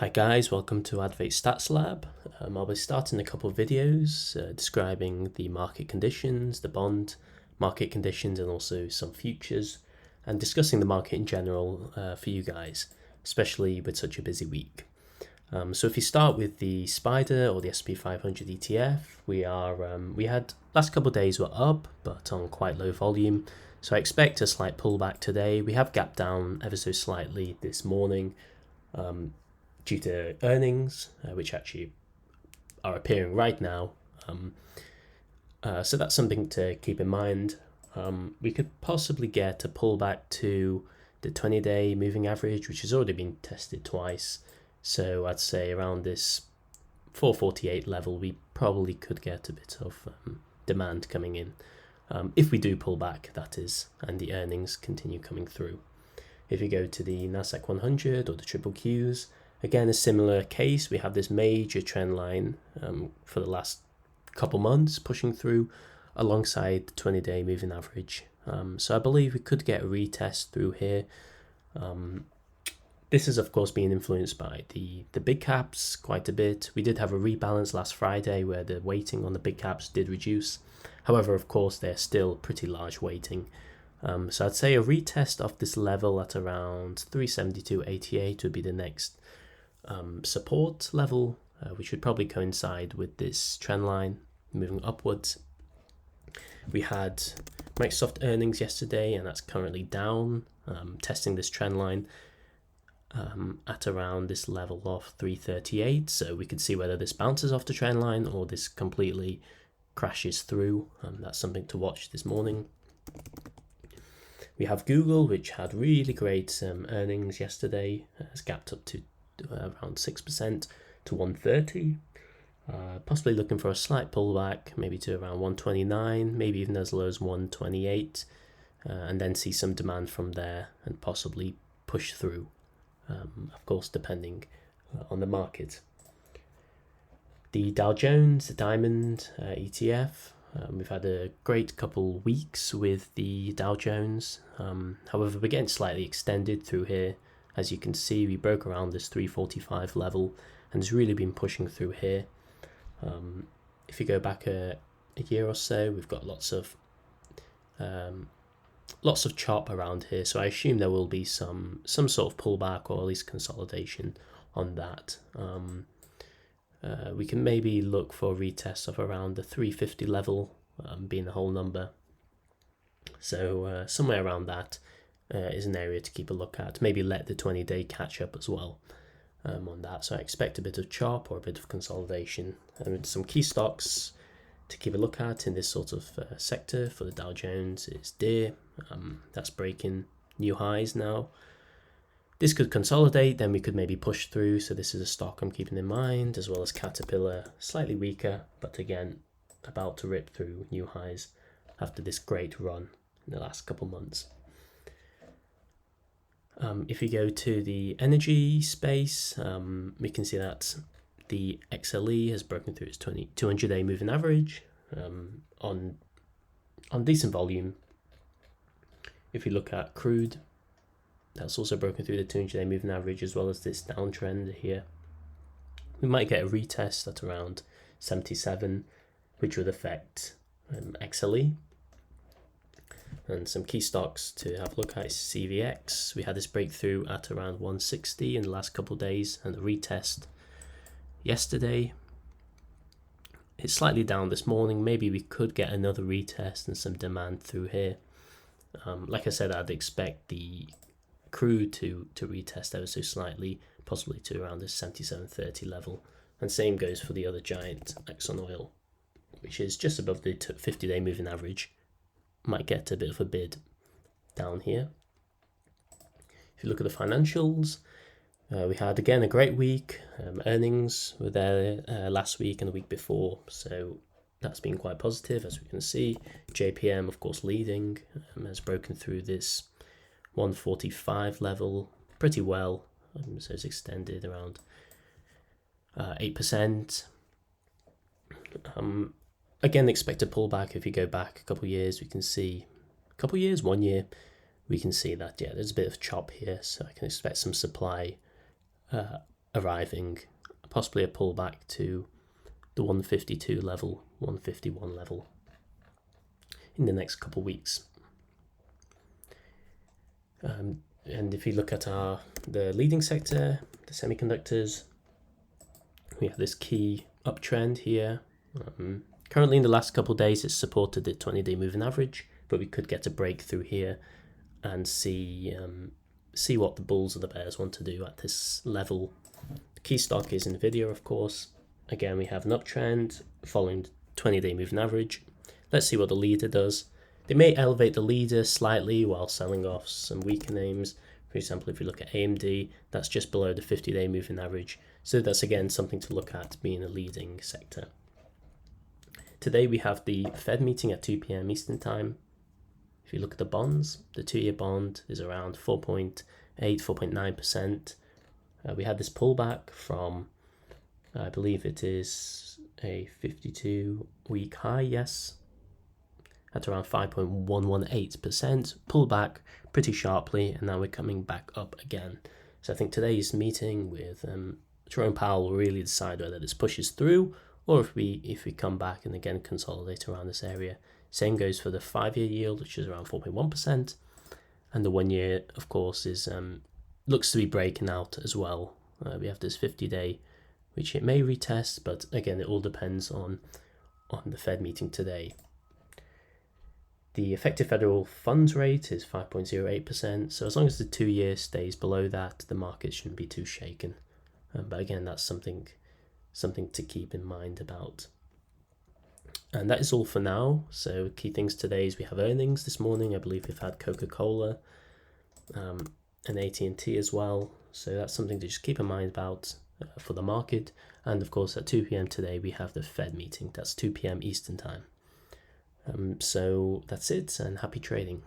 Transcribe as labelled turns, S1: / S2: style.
S1: Hi guys, welcome to Advate Stats Lab. I'll be starting a couple of videos describing the market conditions, the bond market conditions, and also some futures, and discussing the market in general for you guys, especially with such a busy week. So if you start with the SPDR or the S&P 500 ETF, we had last couple of days were up, but on quite low volume. So I expect a slight pullback today. We have gapped down ever so slightly this morning. Due to earnings, which actually are appearing right now. So that's something to keep in mind. We could possibly get a pullback to the 20-day moving average, which has already been tested twice. So I'd say around this 448 level, we probably could get a bit of demand coming in. If we do pull back, that is, and the earnings continue coming through. If you go to the Nasdaq 100 or the triple Qs, again, a similar case. We have this major trend line for the last couple months pushing through alongside the 20-day moving average. So I believe we could get a retest through here. This is, of course, being influenced by the big caps quite a bit. We did have a rebalance last Friday where the weighting on the big caps did reduce. However, of course, they're still pretty large weighting. So I'd say a retest of this level at around 372.88 would be the next support level, which would probably coincide with this trend line moving upwards. We had Microsoft earnings yesterday, and that's currently down, testing this trend line at around this level of 338. So we could see whether this bounces off the trend line or this completely crashes through. That's something to watch this morning. We have Google, which had really great earnings yesterday. Has gapped up to around 6% to 130. Possibly looking for a slight pullback, maybe to around 129, maybe even as low as 128, and then see some demand from there and possibly push through, of course, depending on the market. The Dow Jones, the Diamond ETF, we've had a great couple weeks with the Dow Jones. However, we're getting slightly extended through here. As you can see, we broke around this 345 level and has really been pushing through here. If you go back a year or so, we've got lots of chop around here. So I assume there will be some sort of pullback or at least consolidation on that. We can maybe look for retests of around the 350 level, being the whole number. So somewhere around that is an area to keep a look at. Maybe let the 20-day catch up as well on that. So I expect a bit of chop or a bit of consolidation. And some key stocks to keep a look at in this sort of sector for the Dow Jones is Deere. That's breaking new highs now. This could consolidate, then we could maybe push through. So this is a stock I'm keeping in mind, as well as Caterpillar, slightly weaker, but again, about to rip through new highs after this great run in the last couple months. If you go to the energy space, we can see that the XLE has broken through its 200-day moving average on decent volume. If you look at crude, that's also broken through the 200-day moving average, as well as this downtrend here. We might get a retest at around 77, which would affect XLE. And some key stocks to have a look at is CVX. We had this breakthrough at around 160 in the last couple of days and a retest yesterday. It's slightly down this morning. Maybe we could get another retest and some demand through here. Like I said, I'd expect the crude to retest ever so slightly, possibly to around the 77.30 level. And same goes for the other giant, Exxon Oil, which is just above the 50-day moving average. Might get a bit of a bid down here. If you look at the financials, we had again a great week. Earnings were there last week and the week before, so that's been quite positive, as we can see. JPM, of course, leading, has broken through this 145 level pretty well, so it's extended around 8%. Again, expect a pullback. If you go back a couple of years, we can see, 1 year, we can see that, yeah, there's a bit of chop here. So I can expect some supply arriving, possibly a pullback to the 152 level, 151 level in the next couple of weeks. And if you look at the leading sector, the semiconductors, we have this key uptrend here. Currently in the last couple of days it's supported the 20-day moving average, but we could get a breakthrough here and see what the bulls or the bears want to do at this level. The key stock is Nvidia, of course. Again, we have an uptrend following the 20-day moving average. Let's see what the leader does. They may elevate the leader slightly while selling off some weaker names. For example, if you look at AMD, that's just below the 50-day moving average. So that's again something to look at being a leading sector. Today we have the Fed meeting at 2 p.m. Eastern Time. If you look at the bonds, the 2-year bond is around 4.8, 4.9%. We had this pullback from, I believe it is a 52-week high, yes, at around 5.118%, pulled back pretty sharply, and now we're coming back up again. So I think today's meeting with Jerome Powell will really decide whether this pushes through or if we come back and again consolidate around this area. Same goes for the 5-year yield, which is around 4.1%, and the 1-year, of course, is looks to be breaking out as well. We have this 50-day, which it may retest, but again, it all depends on the Fed meeting today. The effective federal funds rate is 5.08%, so as long as the 2-year stays below that, the market shouldn't be too shaken. But again, that's something to keep in mind about. And that is all for now. So key things today is we have earnings this morning. I believe we've had Coca-Cola and AT&T as well. So that's something to just keep in mind about for the market. And of course, at 2 p.m. today, we have the Fed meeting. That's 2 p.m. Eastern Time. So that's it, and happy trading.